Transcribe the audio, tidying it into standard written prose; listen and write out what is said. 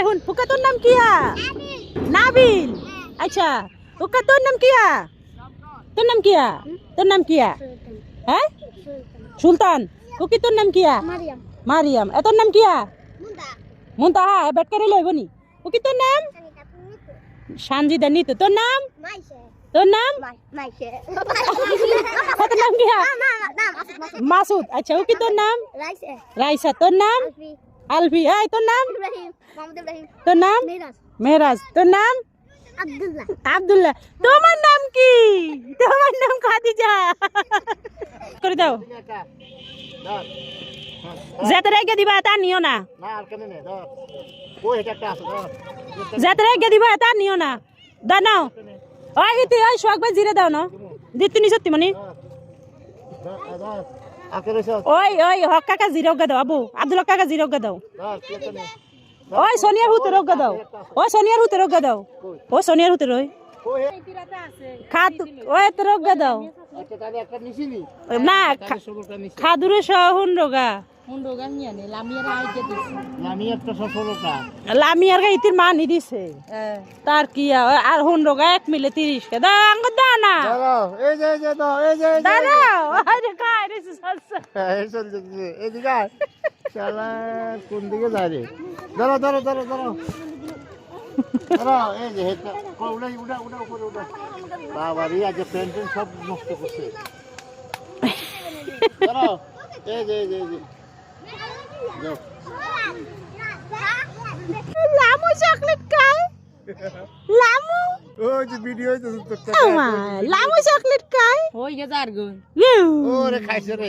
হুন ফুকা তোর নাম কিয়া? নাবিল। আচ্ছা ফুকা তোর নাম কিয়া? তোর নাম কিয়া? তোর নাম কিয়া? হ্যাঁ সুলতান। ফুকি তোর নাম কিয়া? মারিয়াম। এ তোর নাম কিয়া? মুনতাহা। বেট করে লইব নি? ফুকি তোর নাম? সানজিদা নিতু। তোর নাম? তোর নাম? তোর নাম কিয়া? মাসুদ। আচ্ছা ওকি তোর নাম? রাইসা। তোর নাম? আলফি। এই তোর নাম? তোর নাম? মেহরাজ। তোর নাম? আব্দুল্লাহ। তোমার নাম কি? তোমার নাম খাদিজা। করে দাও। যেতে রেখে দিবা তা নিও না। যেতে রেখে দিবা তা নিও না। দা নাও। ওই ইতি ওই সোহাগ ভাই জিরে দাও না। দিতে নি সত্যি মানে। ওই ওই হক কাকা জিরো গা দাও আবু। আব্দুল্লাহ কাকা জিরো গা দাও। ওই সোনিয়ার হুতে রোগ দাও। ওই সোনিয়ার হুতে রোগ দাও। ও সোনিয়ার হুতে রই খাদ ওই তো রোগ দাও না খাদুরে সহুন রোগা লামিয়ার গা ইতির মানি দিছে তার কি আর হুন রোগা 1 মিলে 30 কে দাও আঙ্গ দাও না এই যে দাও এই যে দাও আরে কাই রে সলসা এই চলছে এদিকে শালা কোন দিকে যায় রে ধরো ধরো ধরো ধরো ধরো এই যে উড়া উড়া উড়া উপরে উড়া বাবা রে আজ পেন্টিং সব নষ্ট করছে ধরো এই যে লামু চকলেট খায় লামু ওই যে ভিডিও হইতেছে তো লামু চকলেট খায় হই গে যার গো ওরে খাইছে রে